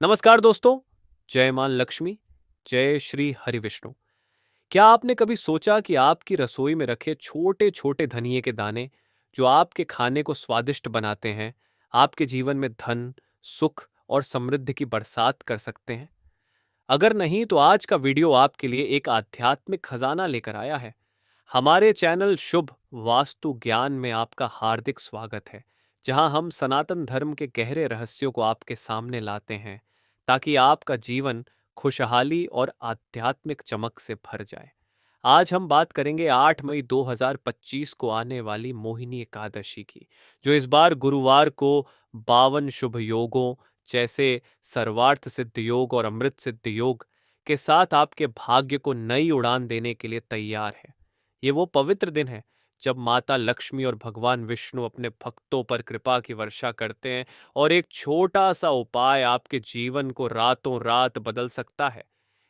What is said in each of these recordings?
नमस्कार दोस्तों, जय मां लक्ष्मी, जय श्री हरिविष्णु। क्या आपने कभी सोचा कि आपकी रसोई में रखे छोटे-छोटे धनिये के दाने, जो आपके खाने को स्वादिष्ट बनाते हैं, आपके जीवन में धन, सुख और समृद्धि की बरसात कर सकते हैं? अगर नहीं, तो आज का वीडियो आपके लिए एक आध्यात्मिक खजाना लेकर आया है। हमारे चैनल शुभ वास्तु ज्ञान में आपका हार्दिक स्वागत है, जहां हम सनातन धर्म के गहरे रहस्यों को आपके सामने लाते हैं, ताकि आपका जीवन खुशहाली और आध्यात्मिक चमक से भर जाए। आज हम बात करेंगे 8 मई 2025 को आने वाली मोहिनी एकादशी की, जो इस बार गुरुवार को 52 शुभ योगों जैसे सर्वार्थ सिद्ध योग और अमृत सिद्ध योग के साथ आपके भाग्य को नई उड़ान देने के लिए तैयार है। ये वो पवित्र दिन है जब माता लक्ष्मी और भगवान विष्णु अपने भक्तों पर कृपा की वर्षा करते हैं और एक छोटा सा उपाय आपके जीवन को रातों रात बदल सकता है।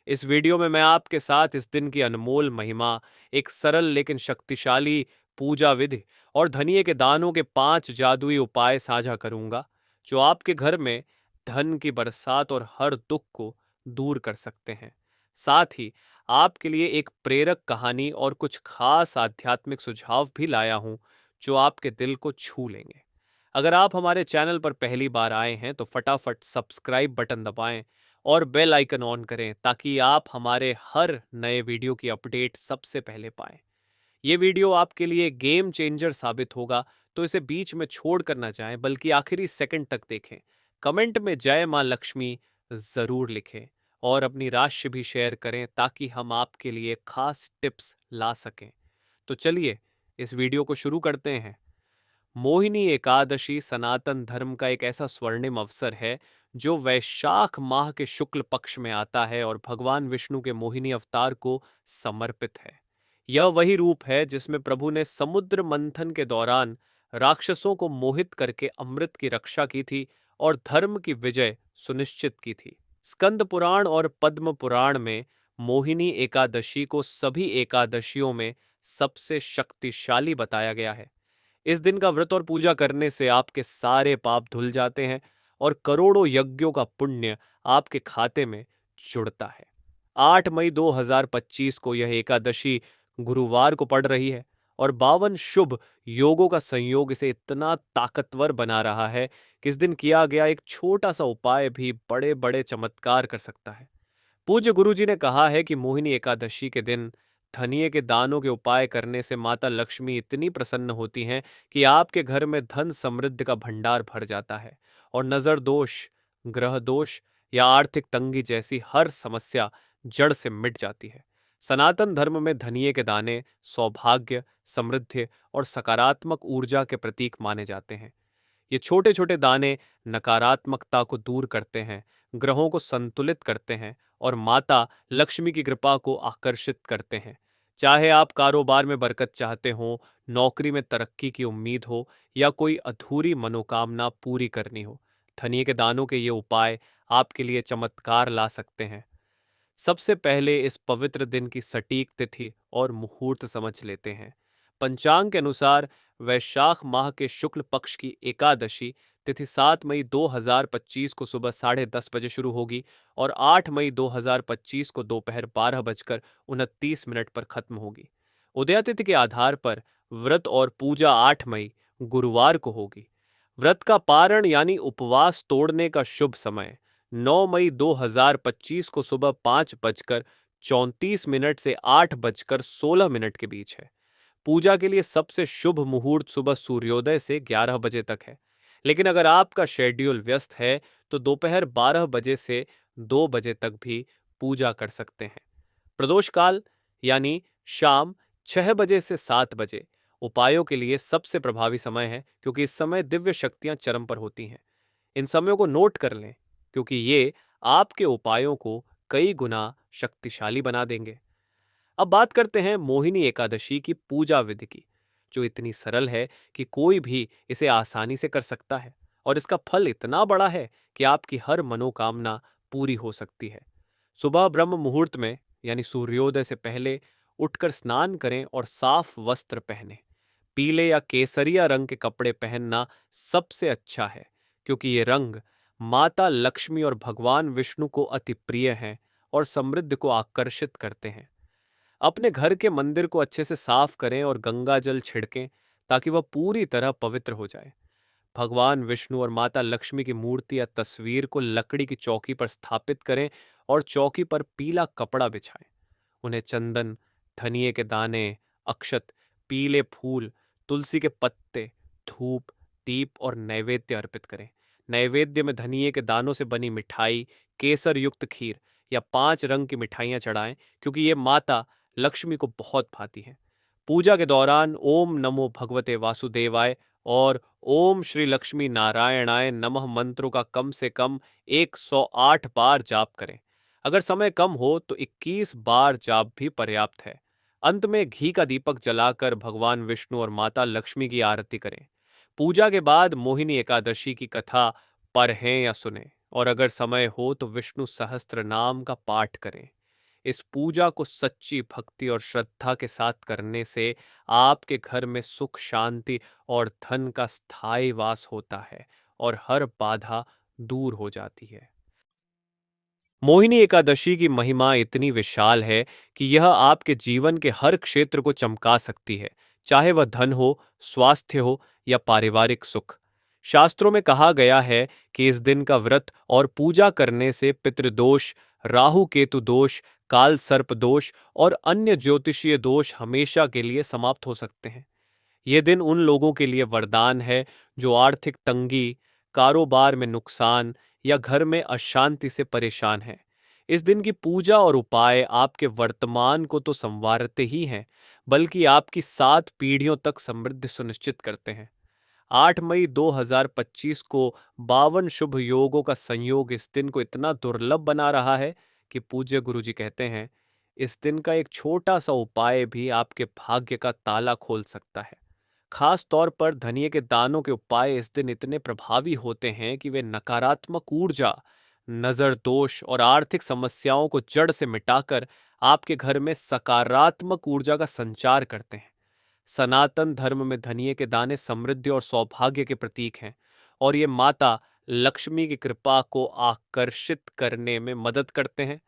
इस वीडियो में मैं आपके साथ इस दिन की अनमोल महिमा, एक सरल लेकिन शक्तिशाली पूजा विधि और धनिये के दानों के 5 जादुई उपाय साझा करूंगा, जो आपके घर में धन की बरसात और हर दुख को दूर कर सकते हैं। साथ ही आपके लिए एक प्रेरक कहानी और कुछ खास आध्यात्मिक सुझाव भी लाया हूं, जो आपके दिल को छू लेंगे। अगर आप हमारे चैनल पर पहली बार आए हैं तो फटाफट सब्सक्राइब बटन दबाएं और बेल आइकन ऑन करें, ताकि आप हमारे हर नए वीडियो की अपडेट सबसे पहले पाएं। ये वीडियो आपके लिए गेम चेंजर साबित होगा, तो इसे बीच में छोड़ कर ना जाएं, बल्कि आखिरी सेकंड तक देखें। कमेंट में जय मां लक्ष्मी जरूर लिखें और अपनी राशि भी शेयर करें, ताकि हम आपके लिए खास टिप्स ला सकें। तो चलिए इस वीडियो को शुरू करते हैं। मोहिनी एकादशी सनातन धर्म का एक ऐसा स्वर्णिम अवसर है, जो वैशाख माह के शुक्ल पक्ष में आता है और भगवान विष्णु के मोहिनी अवतार को समर्पित है। यह वही रूप है जिसमें प्रभु ने समुद्र मंथन के दौरान राक्षसों को मोहित करके अमृत की रक्षा की थी और धर्म की विजय सुनिश्चित की थी। स्कंद पुराण और पद्म पुराण में मोहिनी एकादशी को सभी एकादशियों में सबसे शक्तिशाली बताया गया है। इस दिन का व्रत और पूजा करने से आपके सारे पाप धुल जाते हैं और करोड़ों यज्ञों का पुण्य आपके खाते में जुड़ता है। 8 मई 2025 को यह एकादशी गुरुवार को पड़ रही है और 52 शुभ योगों का संयोग इसे इतना ताकतवर बना रहा है कि इस दिन किया गया एक छोटा सा उपाय भी बड़े बड़े चमत्कार कर सकता है। पूज्य गुरुजी ने कहा है कि मोहिनी एकादशी के दिन धनिये के दानों के उपाय करने से माता लक्ष्मी इतनी प्रसन्न होती हैं कि आपके घर में धन समृद्धि का भंडार भर जाता है और नजर दोष, ग्रह दोष या आर्थिक तंगी जैसी हर समस्या जड़ से मिट जाती है। सनातन धर्म में धनिये के दाने सौभाग्य, समृद्धि और सकारात्मक ऊर्जा के प्रतीक माने जाते हैं। ये छोटे छोटे दाने नकारात्मकता को दूर करते हैं, ग्रहों को संतुलित करते हैं और माता लक्ष्मी की कृपा को आकर्षित करते हैं। चाहे आप कारोबार में बरकत चाहते हो, नौकरी में तरक्की की उम्मीद हो या कोई अधूरी मनोकामना पूरी करनी हो, धनिये के दानों के ये उपाय आपके लिए चमत्कार ला सकते हैं। सबसे पहले इस पवित्र दिन की सटीक तिथि और मुहूर्त समझ लेते हैं। पंचांग के अनुसार वैशाख माह के शुक्ल पक्ष की एकादशी तिथि 7 मई 2025 को सुबह 10:30 शुरू होगी और 8 मई 2025 को दोपहर 12:29 पर खत्म होगी। उदया तिथि के आधार पर व्रत और पूजा 8 मई गुरुवार को होगी। व्रत का पारण यानी उपवास तोड़ने का शुभ समय 9 मई 2025 को सुबह 5:34 से 8:16 के बीच है। पूजा के लिए सबसे शुभ मुहूर्त सुबह सूर्योदय से 11 बजे तक है। लेकिन अगर आपका शेड्यूल व्यस्त है तो दोपहर 12 बजे से 2 बजे तक भी पूजा कर सकते हैं। प्रदोष काल यानी शाम 6 बजे से 7 बजे उपायों के लिए सबसे प्रभावी समय है, क्योंकि इस समय दिव्य शक्तियां चरम पर होती हैं। इन समयों को नोट कर लें, क्योंकि ये आपके उपायों को कई गुना शक्तिशाली बना देंगे। अब बात करते हैं मोहिनी एकादशी की पूजा विधि की, जो इतनी सरल है कि कोई भी इसे आसानी से कर सकता है और इसका फल इतना बड़ा है कि आपकी हर मनोकामना पूरी हो सकती है। सुबह ब्रह्म मुहूर्त में यानी सूर्योदय से पहले उठकर स्नान करें और साफ वस्त्र पहनें। पीले या केसरिया रंग के कपड़े पहनना सबसे अच्छा है, क्योंकि ये रंग माता लक्ष्मी और भगवान विष्णु को अति प्रिय हैं और समृद्धि को आकर्षित करते हैं। अपने घर के मंदिर को अच्छे से साफ करें और गंगा जल छिड़कें ताकि वह पूरी तरह पवित्र हो जाए। भगवान विष्णु और माता लक्ष्मी की मूर्ति या तस्वीर को लकड़ी की चौकी पर स्थापित करें और चौकी पर पीला कपड़ा बिछाएं। उन्हें चंदन, धनिये के दाने, अक्षत, पीले फूल, तुलसी के पत्ते, धूप, दीप और नैवेद्य अर्पित करें। नैवेद्य में धनिये के दानों से बनी मिठाई, केसर युक्त खीर या 5 रंग की मिठाइयाँ चढ़ाएं, क्योंकि ये माता लक्ष्मी को बहुत भाती हैं। पूजा के दौरान ओम नमो भगवते वासुदेवाय और ओम श्री लक्ष्मी नारायणाय नमः मंत्रों का कम से कम 108 बार जाप करें। अगर समय कम हो तो 21 बार जाप भी पर्याप्त है। अंत में घी का दीपक जलाकर भगवान विष्णु और माता लक्ष्मी की आरती करें। पूजा के बाद मोहिनी एकादशी की कथा पढ़ें या सुने, और अगर समय हो तो विष्णु सहस्त्र नाम का पाठ करें। इस पूजा को सच्ची भक्ति और श्रद्धा के साथ करने से आपके घर में सुख, शांति और धन का स्थायी वास होता है और हर बाधा दूर हो जाती है। मोहिनी एकादशी की महिमा इतनी विशाल है कि यह आपके जीवन के हर क्षेत्र को चमका सकती है, चाहे वह धन हो, स्वास्थ्य हो या पारिवारिक सुख। शास्त्रों में कहा गया है कि इस दिन का व्रत और पूजा करने से पितृदोष, राहु केतु दोष, काल सर्प दोष और अन्य ज्योतिषीय दोष हमेशा के लिए समाप्त हो सकते हैं। ये दिन उन लोगों के लिए वरदान है जो आर्थिक तंगी, कारोबार में नुकसान या घर में अशांति से परेशान हैं। इस दिन की पूजा और उपाय आपके वर्तमान को तो संवारते ही हैं, बल्कि आपकी 7 पीढ़ियों तक समृद्धि सुनिश्चित करते हैं। 8 मई 2025 को 52 शुभ योगों का संयोग इस दिन को इतना दुर्लभ बना रहा है कि पूज्य गुरुजी कहते हैं, इस दिन का एक छोटा सा उपाय भी आपके भाग्य का ताला खोल सकता है। खास तौर पर धनिये के दानों के उपाय इस दिन इतने प्रभावी होते हैं कि वे नकारात्मक ऊर्जा, नजर दोष और आर्थिक समस्याओं को जड़ से मिटाकर आपके घर में सकारात्मक ऊर्जा का संचार करते हैं। सनातन धर्म में धनिये के दाने समृद्धि और सौभाग्य के प्रतीक हैं और ये माता लक्ष्मी की कृपा को आकर्षित करने में मदद करते हैं।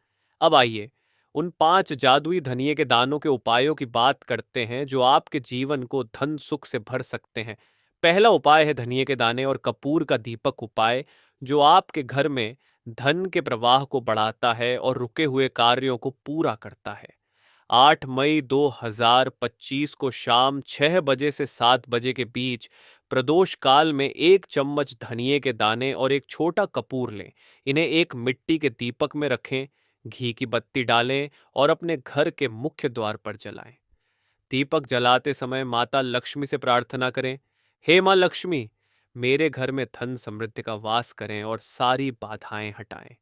अब आइए उन 5 जादुई धनिये के दानों के उपायों की बात करते हैं जो आपके जीवन को धन सुख से भर सकते हैं। पहला उपाय है धनिये के दाने और कपूर का दीपक उपाय, जो आपके घर में धन के प्रवाह को बढ़ाता है और रुके हुए कार्यों को पूरा करता है। 8 मई 2025 को शाम 6 बजे से 7 बजे के बीच प्रदोष काल में 1 चम्मच धनिये के दाने और एक छोटा कपूर लें। इन्हें एक मिट्टी के दीपक में रखें, घी की बत्ती डालें और अपने घर के मुख्य द्वार पर जलाएं। दीपक जलाते समय माता लक्ष्मी से प्रार्थना करें, हे माँ लक्ष्मी, मेरे घर में धन समृद्धि का वास करें और सारी बाधाएं हटाएं।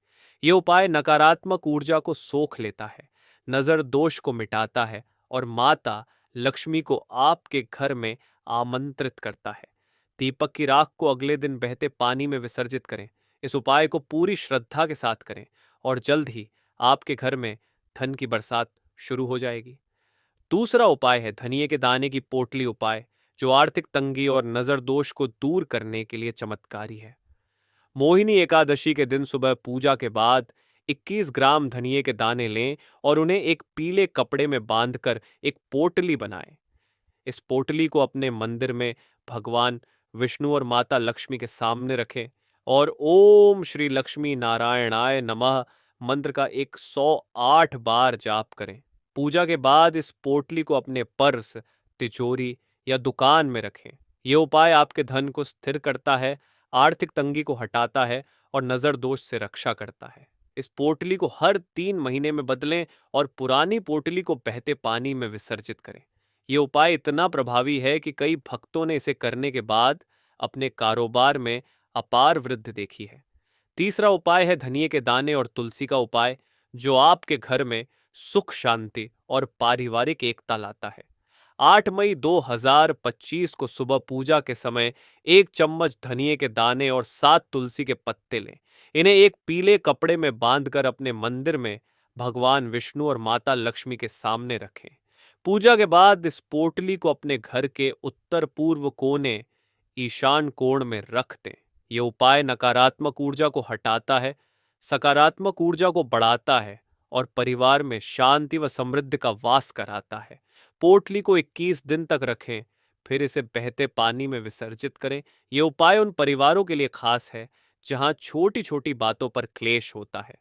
ये उपाय नकारात्मक ऊर्जा को सोख लेता है, नजर दोष को मिटाता है और माता लक्ष्मी को आपके घर में आमंत्रित करता है। दीपक की राख को अगले दिन बहते पानी में विसर्जित करें। इस उपाय को पूरी श्रद्धा के साथ करें और जल्द ही आपके घर में धन की बरसात शुरू हो जाएगी। दूसरा उपाय है धनिये के दाने की पोटली उपाय, जो आर्थिक तंगी और नजर दोष को दूर करने के लिए चमत्कारी है। मोहिनी एकादशी के दिन सुबह पूजा के बाद 21 ग्राम धनिये के दाने लें और उन्हें एक पीले कपड़े में बांधकर एक पोटली बनाएं। इस पोटली को अपने मंदिर में भगवान विष्णु और माता लक्ष्मी के सामने रखें और ओम श्री लक्ष्मी नारायणाय नमः मंत्र का 108 बार जाप करें। पूजा के बाद इस पोटली को अपने पर्स, तिजोरी या दुकान में रखें। ये उपाय आपके धन को स्थिर करता है, आर्थिक तंगी को हटाता है और नजर दोष से रक्षा करता है। इस पोटली को हर 3 महीने में बदलें और पुरानी पोटली को बहते पानी में विसर्जित करें। ये उपाय इतना प्रभावी है कि कई भक्तों ने इसे करने के बाद अपने कारोबार में अपार वृद्धि देखी है। तीसरा उपाय है धनिये के दाने और तुलसी का उपाय, जो आपके घर में सुख, शांति और पारिवारिक एकता लाता है। 8 मई 2025 को सुबह पूजा के समय 1 चम्मच धनिये के दाने और 7 तुलसी के पत्ते लें। इन्हें एक पीले कपड़े में बांधकर अपने मंदिर में भगवान विष्णु और माता लक्ष्मी के सामने रखें। पूजा के बाद इस पोटली को अपने घर के उत्तर पूर्व कोने, ईशान कोण में रख दें। ये उपाय नकारात्मक ऊर्जा को हटाता है, सकारात्मक ऊर्जा को बढ़ाता है और परिवार में शांति व समृद्धि का वास कराता है। पोटली को 21 दिन तक रखें, फिर इसे बहते पानी में विसर्जित करें। ये उपाय उन परिवारों के लिए खास है जहां छोटी छोटी बातों पर क्लेश होता है।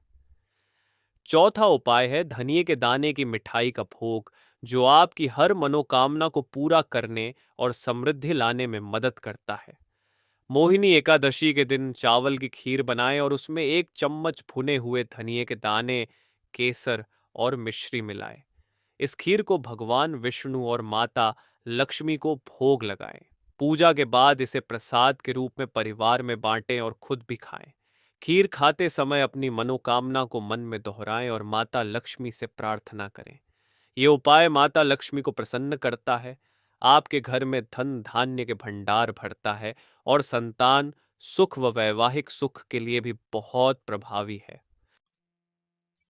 चौथा उपाय है धनिये के दाने की मिठाई का भोग, जो आपकी हर मनोकामना को पूरा करने और समृद्धि लाने में मदद करता है। मोहिनी एकादशी के दिन चावल की खीर बनाएं और उसमें 1 चम्मच भुने हुए धनिये के दाने, केसर और मिश्री मिलाएं। इस खीर को भगवान विष्णु और माता लक्ष्मी को भोग लगाएं। पूजा के बाद इसे प्रसाद के रूप में परिवार में बांटें और खुद भी खाएं। खीर खाते समय अपनी मनोकामना को मन में दोहराएं और माता लक्ष्मी से प्रार्थना करें। ये उपाय माता लक्ष्मी को प्रसन्न करता है, आपके घर में धन धान्य के भंडार भरता है और संतान सुख व वैवाहिक सुख के लिए भी बहुत प्रभावी है।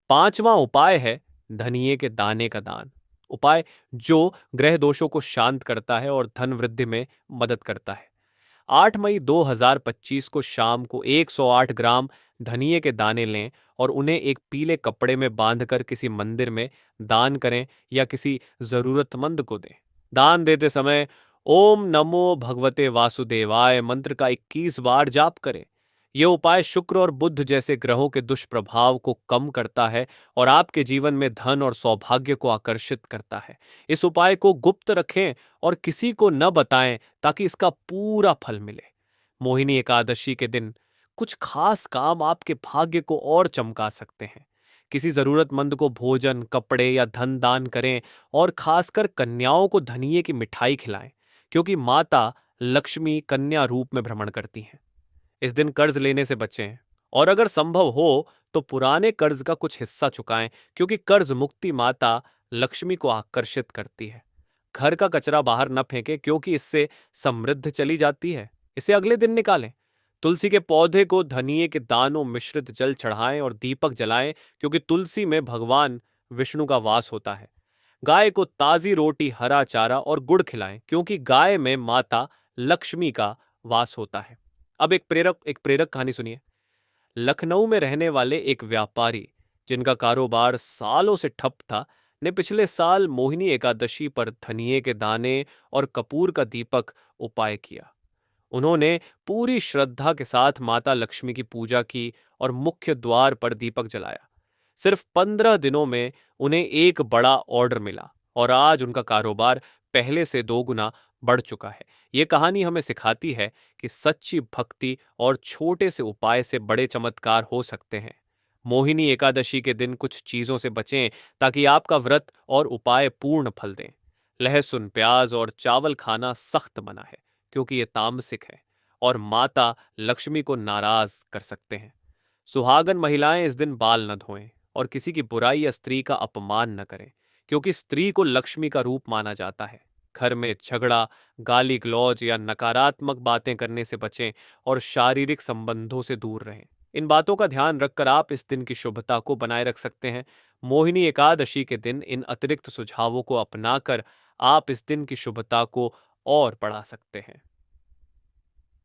पांचवा उपाय है धनिये के दाने का दान। उपाय जो ग्रह दोषों को शांत करता है और धन वृद्धि में मदद करता है। 8 मई 2025 को शाम को 108 ग्राम धनिये के दाने लें और उन्हें एक पीले कपड़े में बांधकर किसी मंदिर में दान करें या किसी जरूरतमंद को दें। दान देते समय ओम नमो भगवते वासुदेवाय मंत्र का 21 बार जाप करें। यह उपाय शुक्र और बुध जैसे ग्रहों के दुष्प्रभाव को कम करता है और आपके जीवन में धन और सौभाग्य को आकर्षित करता है। इस उपाय को गुप्त रखें और किसी को न बताएं ताकि इसका पूरा फल मिले। मोहिनी एकादशी के दिन कुछ खास काम आपके भाग्य को और चमका सकते हैं। किसी जरूरतमंद को भोजन, कपड़े या धन दान करें और खासकर कन्याओं को धनिये की मिठाई खिलाएं, क्योंकि माता लक्ष्मी कन्या रूप में भ्रमण करती हैं। इस दिन कर्ज लेने से बचें और अगर संभव हो तो पुराने कर्ज का कुछ हिस्सा चुकाएं, क्योंकि कर्ज मुक्ति माता लक्ष्मी को आकर्षित करती है। घर का कचरा बाहर न फेंकें, क्योंकि इससे समृद्धि चली जाती है। इसे अगले दिन निकालें। तुलसी के पौधे को धनिये के दानों मिश्रित जल चढ़ाएं और दीपक जलाएं, क्योंकि तुलसी में भगवान विष्णु का वास होता है। गाय को ताजी रोटी, हरा चारा और गुड़ खिलाएं, क्योंकि गाय में माता लक्ष्मी का वास होता है। अब एक प्रेरक कहानी सुनिए। लखनऊ में रहने वाले एक व्यापारी, जिनका कारोबार सालों से ठप था, ने पिछले साल मोहिनी एकादशी पर धनिये के दाने और कपूर का दीपक उपाय किया। उन्होंने पूरी श्रद्धा के साथ माता लक्ष्मी की पूजा की और मुख्य द्वार पर दीपक जलाया। सिर्फ 15 दिनों में उन्हें एक बड़ा ऑर्डर मिला और आज उनका कारोबार पहले से 2 गुना बढ़ चुका है। ये कहानी हमें सिखाती है कि सच्ची भक्ति और छोटे से उपाय से बड़े चमत्कार हो सकते हैं। मोहिनी एकादशी के दिन कुछ चीजों से बचें ताकि आपका व्रत और उपाय पूर्ण फल दें। लहसुन, प्याज और चावल खाना सख्त मना है, क्योंकि ये तामसिक है और माता लक्ष्मी को नाराज कर सकते हैं। सुहागन महिलाएं इस दिन बाल न धोएं और किसी की बुराई या स्त्री का अपमान न करें, क्योंकि स्त्री को लक्ष्मी का रूप माना जाता है। घर में झगड़ा, गाली गलौज या नकारात्मक बातें करने से बचें और शारीरिक संबंधों से दूर रहें। इन बातों का ध्यान रखकर आप इस दिन की शुभता को बनाए रख सकते हैं। मोहिनी एकादशी के दिन इन अतिरिक्त सुझावों को अपनाकर आप इस दिन की शुभता को और बढ़ा सकते हैं।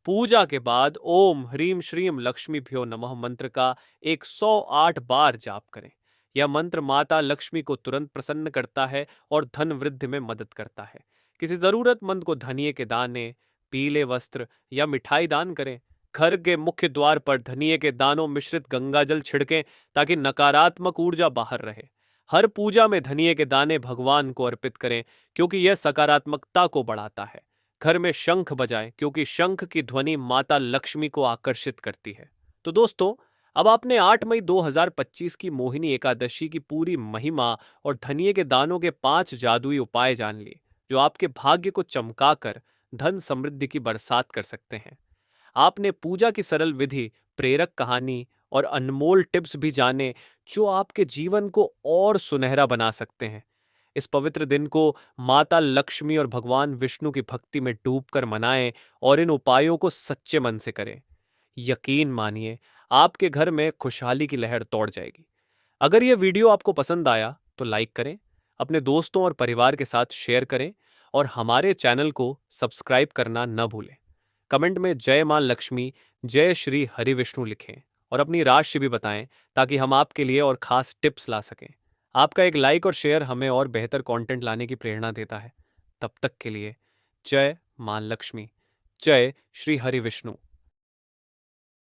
पूजा के बाद ओम ह्रीम श्रीम लक्ष्मीभ्यो नमः मंत्र का 108 बार जाप करें। यह मंत्र माता लक्ष्मी को तुरंत प्रसन्न करता है और धन वृद्धि में मदद करता है। किसी जरूरतमंद को धनिये के दाने, पीले वस्त्र या मिठाई दान करें। घर के मुख्य द्वार पर धनिये के दानों मिश्रित गंगा जल छिड़कें ताकि नकारात्मक ऊर्जा बाहर रहे। हर पूजा में धनिये के दाने भगवान को अर्पित करें, क्योंकि यह सकारात्मकता को बढ़ाता है। घर में शंख बजाएं, क्योंकि शंख की ध्वनि माता लक्ष्मी को आकर्षित करती है। तो दोस्तों, अब आपने 8 मई 2025 की मोहिनी एकादशी की पूरी महिमा और धनिये के दानों के 5 जादुई उपाय जान लिए, जो आपके भाग्य को चमकाकर धन समृद्धि की बरसात कर सकते हैं। आपने पूजा की सरल विधि, प्रेरक कहानी और अनमोल टिप्स भी जाने, जो आपके जीवन को और सुनहरा बना सकते हैं। इस पवित्र दिन को माता लक्ष्मी और भगवान विष्णु की भक्ति में डूबकर मनाएं और इन उपायों को सच्चे मन से करें। यकीन मानिए, आपके घर में खुशहाली की लहर दौड़ जाएगी। अगर यह वीडियो आपको पसंद आया तो लाइक करें, अपने दोस्तों और परिवार के साथ शेयर करें और हमारे चैनल को सब्सक्राइब करना न भूलें। कमेंट में जय मां लक्ष्मी, जय श्री हरि विष्णु लिखें और अपनी राशि भी बताएं ताकि हम आपके लिए और खास टिप्स ला सकें। आपका एक लाइक और शेयर हमें और बेहतर कंटेंट लाने की प्रेरणा देता है। तब तक के लिए जय मां लक्ष्मी, जय श्री हरि विष्णु।